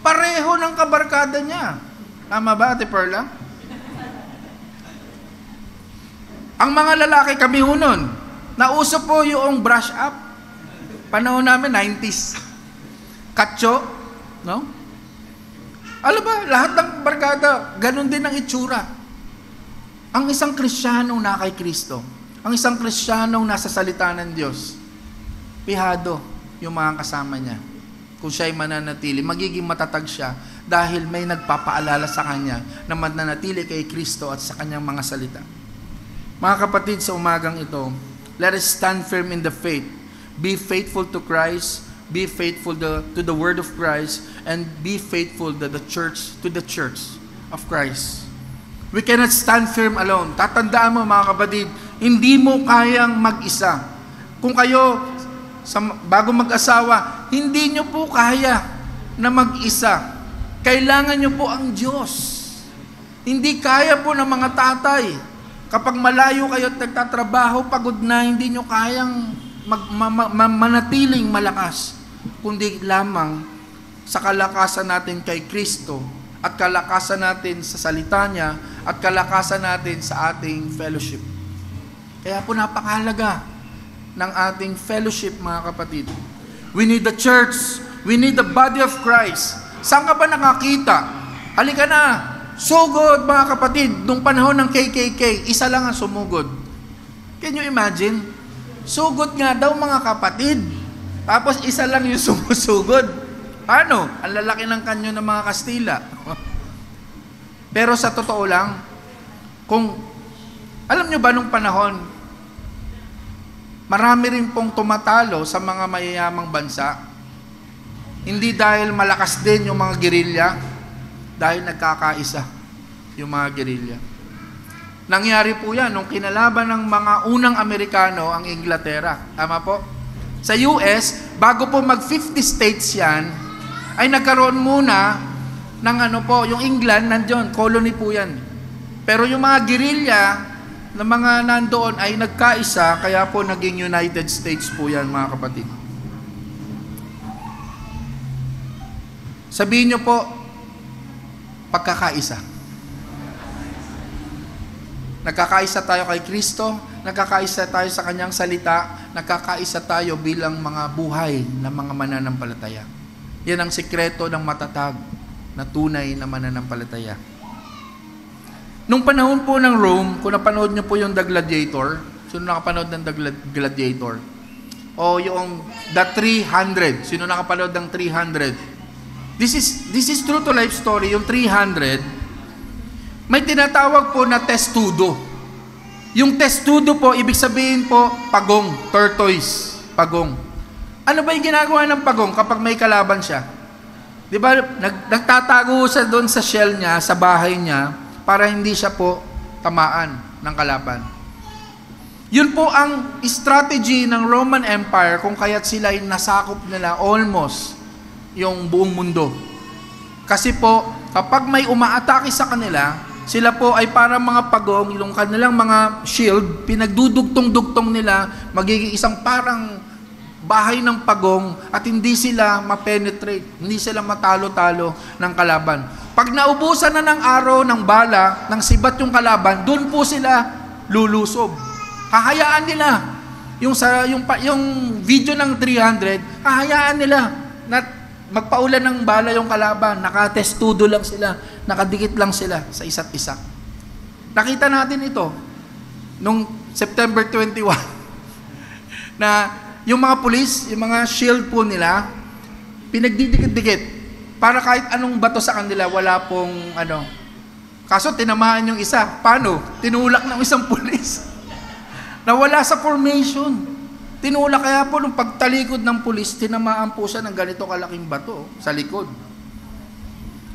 pareho ng kabarkada niya. Tama ba, Ate Perla? Ang mga lalaki, kami ho nun, nauso po yung brush up. Panahon namin, 90s. Katso, no? Alam ba, lahat ng barkada, ganun din ang itsura. Ang isang Kristiyanong na kay Kristo, ang isang Kristiyanong nasa salita ng Diyos, pihado yung mga kasama niya. Kung siya ay mananatili, magiging matatag siya dahil may nagpapaalala sa kanya na mananatili kay Kristo at sa kanyang mga salita. Mga kapatid, sa umagang ito, let us stand firm in the faith. Be faithful to Christ, be faithful to the Word of Christ, and be faithful to the church of Christ. We cannot stand firm alone. Tatandaan mo, mga kapatid, hindi mo kayang mag-isa. Kung kayo, bago mag-asawa, hindi nyo po kaya na mag-isa. Kailangan nyo po ang Diyos. Hindi kaya po ng mga tatay. Kapag malayo kayo at nagtatrabaho, pagod na, hindi nyo kayang manatiling malakas. Kundi lamang sa kalakasan natin kay Kristo at kalakasan natin sa salita niya at kalakasan natin sa ating fellowship. Kaya po napakahalaga ng ating fellowship, mga kapatid. We need the church. We need the body of Christ. Saan ka ba nakakita? Halika na. Sugod, mga kapatid. Nung panahon ng KKK, isa lang ang sumugod. Can you imagine? Sugod nga daw, mga kapatid. Tapos isa lang yung sumusugod. Ano? Ang lalaki ng kanyo ng mga Kastila. Pero sa totoo lang, alam nyo ba nung panahon, marami rin pong tumatalo sa mga mayayamang bansa. Hindi dahil malakas din yung mga gerilya, dahil nagkakaisa yung mga gerilya. Nangyari po yan nung kinalaban ng mga unang Amerikano ang Inglaterra. Tama po? Sa US, bago po mag-50 states yan, ay nagkaroon muna ng yung England, nandiyon, colony po yan. Pero yung mga gerilya, na mga nandoon ay nagkaisa, kaya po naging United States po yan, mga kapatid. Sabihin nyo po, pagkakaisa. Nagkakaisa tayo kay Kristo, nagkakaisa tayo sa kanyang salita, nagkakaisa tayo bilang mga buhay na mga mananampalataya. Yan ang sikreto ng matatag na tunay na mananampalataya. Nung panahon po ng Rome, kung napanood nyo po yung The Gladiator, sino nakapanood ng The Gladiator? O yung The 300, sino nakapanood ng 300? This is true to life story, yung 300, may tinatawag po na testudo. Yung testudo po, ibig sabihin po, pagong, tortoise, pagong. Ano ba yung ginagawa ng pagong kapag may kalaban siya? Di ba, nagtatago siya doon sa shell niya, sa bahay niya, para hindi siya po tamaan ng kalaban. Yun po ang strategy ng Roman Empire kung kaya't sila ay nasakop nila almost yung buong mundo. Kasi po, kapag may umaatake sa kanila, sila po ay parang mga pagong, yung kanilang mga shield, pinagdudugtong-dugtong nila, magiging isang parang bahay ng pagong at hindi sila ma-penetrate, hindi sila matalo-talo ng kalaban. Pag naubusan na ng araw, ng bala, ng sibat yung kalaban, doon po sila lulusob. Hahayaan nila. Yung video ng 300, hahayaan nila na magpaulan ng bala yung kalaban. Nakatestudo lang sila. nakadikit lang sila sa isa't isa. Nakita natin ito nung September 21 na yung mga pulis, yung mga shield po nila, pinagdidikit-dikit para kahit anong bato sa kanila, wala pong Kaso tinamaan yung isa. Paano? Tinulak ng isang pulis. Nawala sa formation. Tinulak, kaya po nung pagtalikod ng pulis, tinamaan po siya ng ganito kalaking bato sa likod.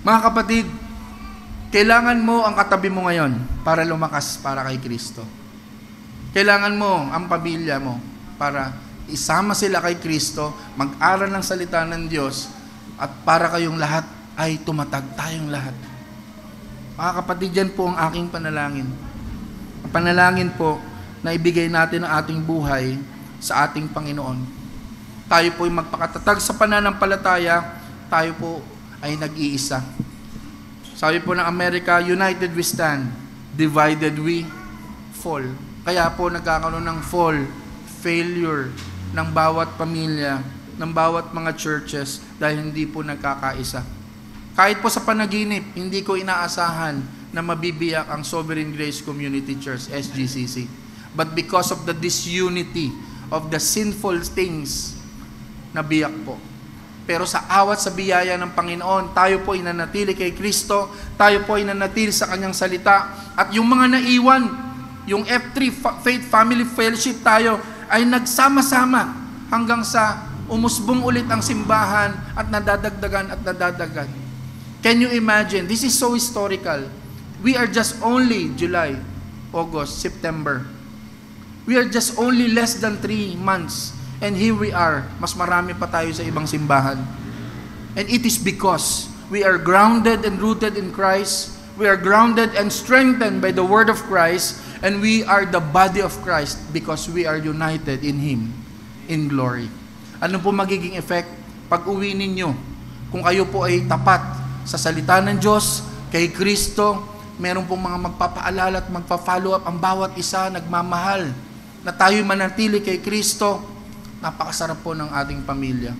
Mga kapatid, kailangan mo ang katabi mo ngayon para lumakas para kay Kristo. Kailangan mo ang pamilya mo para isama sila kay Kristo, mag-aral ng salita ng Diyos, at para kayong lahat ay tumatag, tayong lahat. Mga kapatid, yan po ang aking panalangin. Ang panalangin po na ibigay natin ang ating buhay sa ating Panginoon. Tayo po ay magpakatatag sa pananampalataya, tayo po ay nag-iisa. Sabi po ng Amerika, united we stand, divided we fall. Kaya po nagkakaroon ng fall, failure ng bawat pamilya, ng bawat mga churches dahil hindi po nagkakaisa. Kahit po sa panaginip, hindi ko inaasahan na mabibiyak ang Sovereign Grace Community Church, SGCC. But because of the disunity of the sinful things, nabiyak po. Pero sa awat sa biyaya ng Panginoon, tayo po inanatili kay Kristo, tayo po inanatili sa Kanyang salita, at yung mga naiwan, yung F3, Faith Family Fellowship, tayo ay nagsama-sama hanggang sa umusbong ulit ang simbahan at nadadagdagan at nadadagan. Can you imagine? This is so historical. We are just only July, August, September. We are just only less than 3 months. And here we are, mas marami pa tayo sa ibang simbahan. And it is because we are grounded and rooted in Christ. We are grounded and strengthened by the word of Christ. And we are the body of Christ because we are united in Him in glory. Ano po magiging effect? Pag uwi ninyo, kung kayo po ay tapat sa salita ng Diyos, kay Kristo, meron pong mga magpapaalala at magpa-follow up ang bawat isa, nagmamahal, na tayo'y manatili kay Kristo. Napakasarap po ng ating pamilya.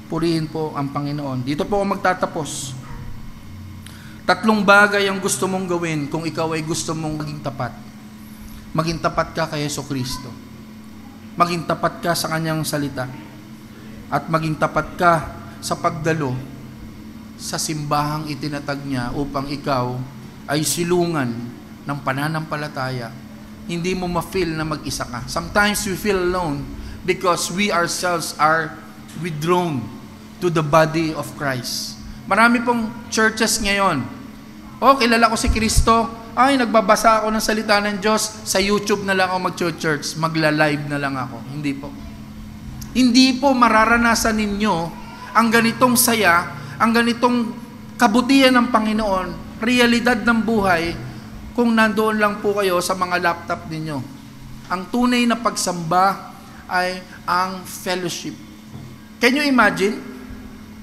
Purihin po ang Panginoon. Dito po ako magtatapos. 3 bagay ang gusto mong gawin kung ikaw ay gusto mong maging tapat. Maging tapat ka kay Jesucristo. Maging tapat ka sa Kanyang salita. At maging tapat ka sa pagdalo sa simbahang itinatag niya upang ikaw ay silungan ng pananampalataya. Hindi mo ma-feel na mag-isa ka. Sometimes we feel alone because we ourselves are withdrawn to the body of Christ. Marami pong churches ngayon. Kilala ko si Kristo. Nagbabasa ako ng salita ng Diyos. Sa YouTube na lang ako mag-church. Magla-live na lang ako. Hindi po. Hindi po mararanasan ninyo ang ganitong saya, ang ganitong kabutihan ng Panginoon, realidad ng buhay, kung nandoon lang po kayo sa mga laptop ninyo. Ang tunay na pagsamba ay ang fellowship. Can you imagine?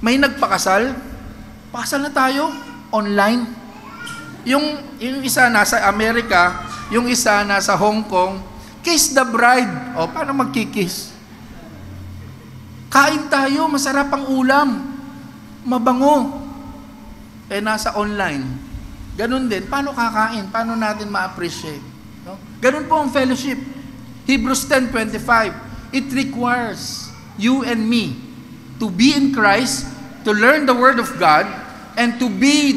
May nagpakasal, pakasal na tayo, online. Yung isa nasa Amerika, yung isa nasa Hong Kong, kiss the bride. Paano magkikiss? Kain tayo, masarap ang ulam, mabango. Nasa online. Ganun din, paano kakain? Paano natin ma-appreciate? No? Ganun po ang fellowship. Hebrews 10:25. It requires you and me to be in Christ, to learn the Word of God, and to be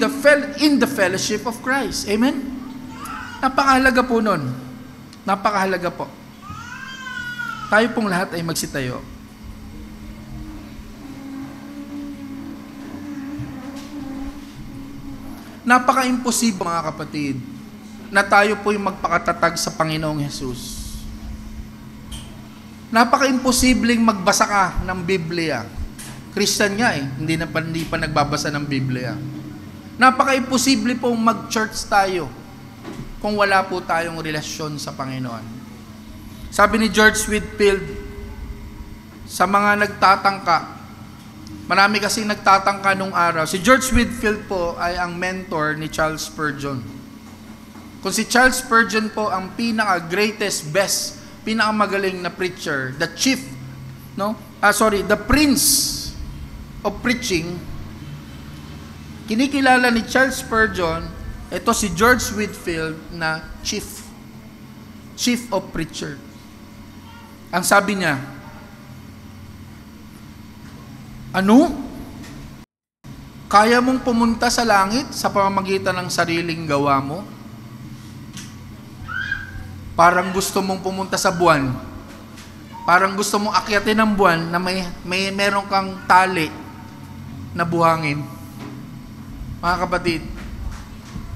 in the fellowship of Christ. Amen? Napakahalaga po nun. Napakahalaga po. Tayo pong lahat ay magsitayo. Napaka-imposible, mga kapatid, na tayo po'y magpakatatag sa Panginoong Hesus. Napaka-imposibleng magbasa ka ng Biblia. Christian nga hindi pa nagbabasa ng Biblia. Napaka-imposible pong mag-church tayo kung wala po tayong relasyon sa Panginoon. Sabi ni George Whitefield, sa mga nagtatangka, marami kasing nagtatangka nung araw. Si George Whitefield po ay ang mentor ni Charles Spurgeon. Kung si Charles Spurgeon po ang pinaka-greatest, best, pinakamagaling na preacher, the chief, the prince of preaching, kinikilala ni Charles Spurgeon, ito si George Whitefield na chief of preacher. Ang sabi niya, ano? Kaya mong pumunta sa langit sa pamamagitan ng sariling gawa mo? Parang gusto mong pumunta sa buwan. Parang gusto mong akyatin ng buwan na meron kang tali na buhangin. Mga kapatid,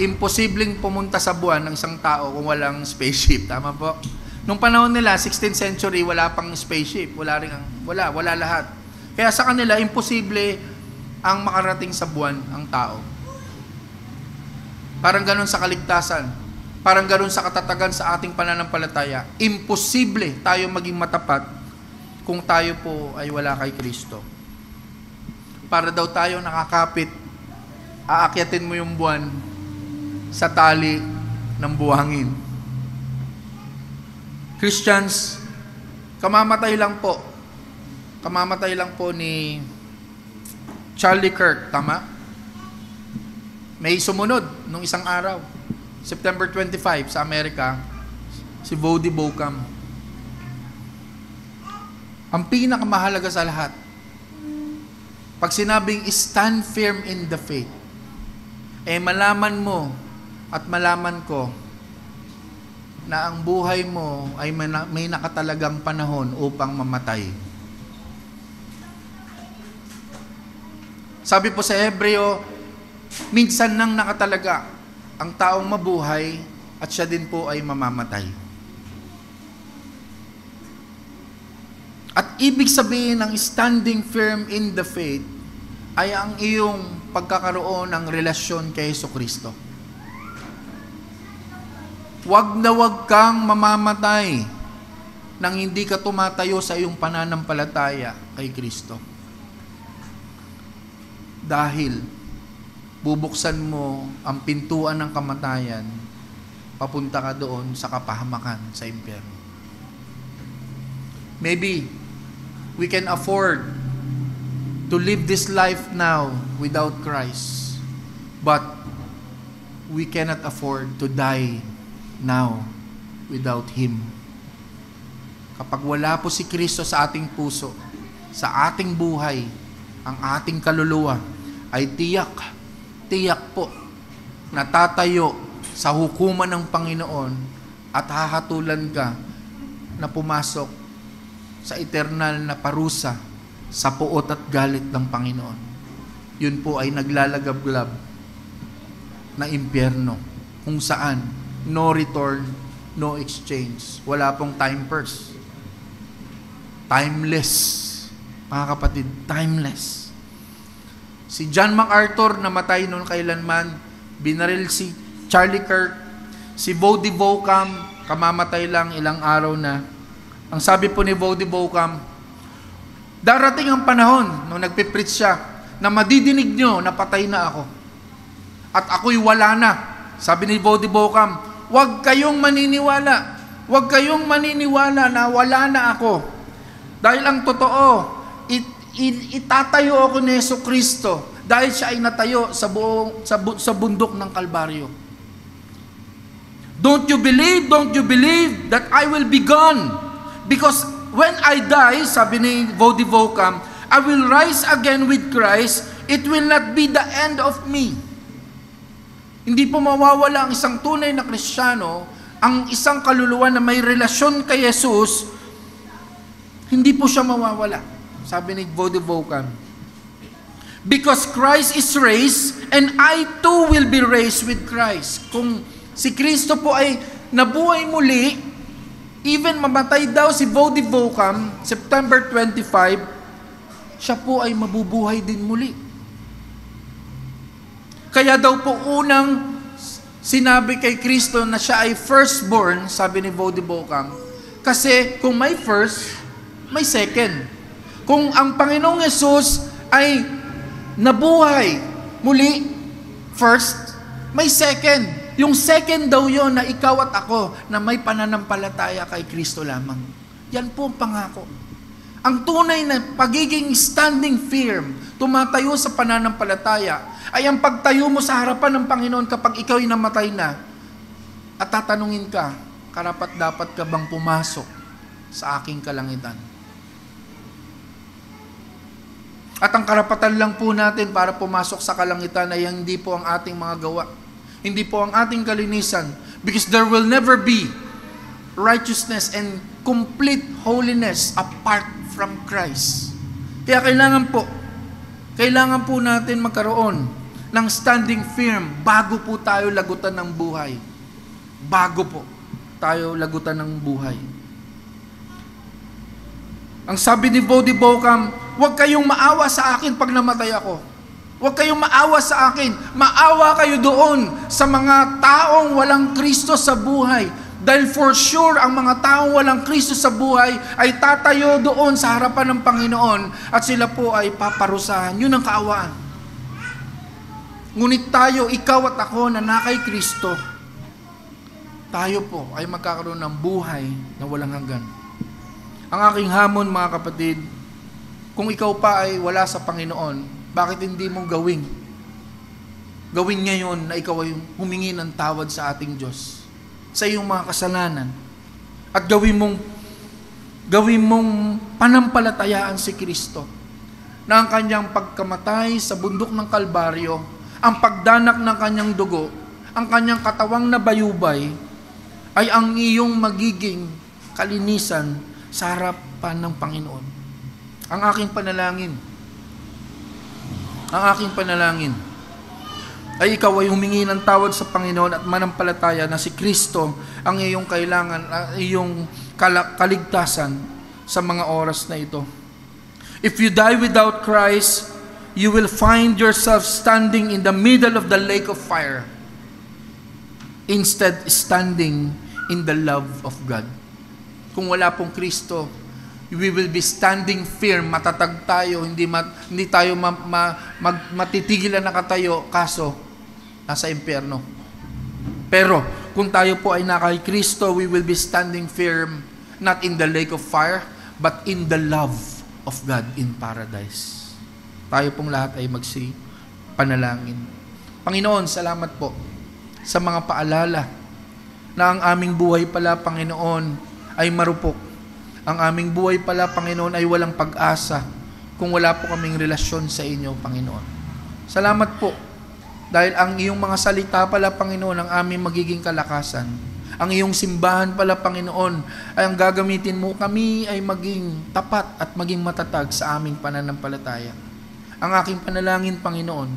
imposibleng pumunta sa buwan ng isang tao kung walang spaceship. Tama po? Nung panahon nila, 16th century, wala pang spaceship. Wala lahat. Kaya sa kanila, imposible ang makarating sa buwan ang tao. Parang ganun sa kaligtasan. Parang ganun sa katatagan sa ating pananampalataya. Imposible tayo maging matapat kung tayo po ay wala kay Kristo. Para daw tayo nakakapit, aakyatin mo yung buwan sa tali ng buhangin. Christians, kamamatay lang po ni Charlie Kirk, tama? May sumunod nung isang araw, September 25 sa Amerika, si Voddie Baucham. Ang pinakamahalaga sa lahat, pag sinabing stand firm in the faith, malaman mo at malaman ko na ang buhay mo ay may nakatalagang panahon upang mamatay. Sabi po sa Hebreo, minsan nang nakatalaga ang taong mabuhay at siya din po ay mamamatay. At ibig sabihin ng standing firm in the faith ay ang iyong pagkakaroon ng relasyon kay Jesucristo. Wag na wag kang mamamatay nang hindi ka tumatayo sa iyong pananampalataya kay Kristo. Dahil bubuksan mo ang pintuan ng kamatayan, papunta ka doon sa kapahamakan sa impyerno. Maybe we can afford to live this life now without Christ, but we cannot afford to die now without Him. Kapag wala po si Kristo sa ating puso, sa ating buhay, ang ating kaluluwa ay tiyak po natatayo sa hukuman ng Panginoon at hahatulan ka na pumasok sa eternal na parusa sa puot at galit ng Panginoon. Yun po ay naglalagablab na impyerno kung saan no return, no exchange. Wala pong time purse. Timeless. Mga kapatid, timeless. Si John MacArthur namatay noon kailanman, binaril si Charlie Kirk, si Voddie Baucham, kamamatay lang ilang araw na. Ang sabi po ni Voddie Baucham, darating ang panahon, nung nagpipreach siya, na madidinig nyo na patay na ako. At ako'y wala na. Sabi ni Voddie Baucham, huwag kayong maniniwala. Huwag kayong maniniwala na wala na ako. Dahil ang totoo, itatayo ako ni Jesucristo dahil siya ay natayo sa bundok ng Kalbaryo. Don't you believe that I will be gone? Because when I die, sabi ni Voddie Baucham, I will rise again with Christ. It will not be the end of me. Hindi po mawawala ang isang tunay na Kristiyano, ang isang kaluluwa na may relasyon kay Jesus, hindi po siya mawawala. Sabi ni Voddie Baucham, because Christ is raised, and I too will be raised with Christ. Kung si Kristo po ay nabuhay muli, even mamatay daw si Voddie Baucham, September 25, siya po ay mabubuhay din muli. Kaya daw po unang sinabi kay Kristo na siya ay firstborn, sabi ni Voddie Baucham, kasi kung may first, may second. Kung ang Panginoong Yesus ay nabuhay muli, first, may second. Yung second daw yon na ikaw at ako na may pananampalataya kay Kristo lamang. Yan po ang pangako. Ang tunay na pagiging standing firm, tumatayo sa pananampalataya, ay ang pagtayo mo sa harapan ng Panginoon kapag ikaw ay namatay na. At tatanungin ka, karapat-dapat ka bang pumasok sa aking kalangitan? At ang karapatan lang po natin para pumasok sa kalangitan ay hindi po ang ating mga gawa. Hindi po ang ating kalinisan. Because there will never be righteousness and complete holiness apart from Christ. Kaya kailangan po natin magkaroon ng standing firm bago po tayo lagutan ng buhay. Bago po tayo lagutan ng buhay. Ang sabi ni Voddie Baucham, huwag kayong maawa sa akin pag namatay ako. Huwag kayong maawa sa akin. Maawa kayo doon sa mga taong walang Kristo sa buhay. Dahil for sure, ang mga taong walang Kristo sa buhay ay tatayo doon sa harapan ng Panginoon at sila po ay paparusahan. Yun ang kaawaan. Ngunit tayo, ikaw at ako na kay Kristo, tayo po ay magkakaroon ng buhay na walang hanggan. Ang aking hamon, mga kapatid, kung ikaw pa ay wala sa Panginoon, bakit hindi mo gawin ngayon na ikaw ay humingi ng tawad sa ating Diyos sa iyong mga kasalanan at gawin mong panampalatayaan si Kristo na ang kanyang pagkamatay sa bundok ng Kalbaryo, ang pagdanak ng kanyang dugo, ang kanyang katawang na bayubay ay ang iyong magiging kalinisan sa harapan ng Panginoon. Ang aking panalangin ay ikaw ay humingi ng tawad sa Panginoon at manampalataya na si Kristo ang iyong kailangan, iyong kaligtasan sa mga oras na ito. If you die without Christ, you will find yourself standing in the middle of the lake of fire, instead standing in the love of God. Kung wala pong Kristo, we will be standing firm, matatag tayo, hindi tayo matitigilan na katayo, kaso nasa impyerno. Pero kung tayo po ay kay Kristo, we will be standing firm, not in the lake of fire, but in the love of God in paradise. Tayo pong lahat ay panalangin. Panginoon, salamat po sa mga paalala na ang aming buhay pala, Panginoon, ay marupok. Ang aming buhay pala, Panginoon, ay walang pag-asa kung wala po kaming relasyon sa inyo, Panginoon. Salamat po dahil ang iyong mga salita pala, Panginoon, ang aming magiging kalakasan. Ang iyong simbahan pala, Panginoon, ay ang gagamitin mo, kami ay maging tapat at maging matatag sa aming pananampalataya. Ang aking panalangin, Panginoon,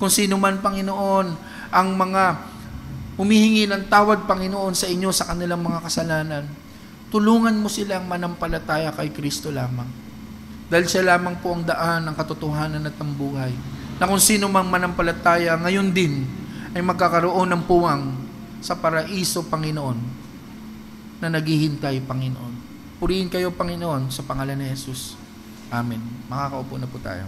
kung sino man, Panginoon, ang mga humihingi ng tawad, Panginoon, sa inyo sa kanilang mga kasalanan, tulungan mo silang manampalataya kay Kristo lamang. Dahil siya lamang po ang daan ng katotohanan at ng buhay. Na kung sino mang manampalataya, ngayon din ay magkakaroon ng puwang sa paraiso, Panginoon, na naghihintay, Panginoon. Purihin kayo, Panginoon, sa pangalan ni Jesus. Amen. Makakaupo na po tayo.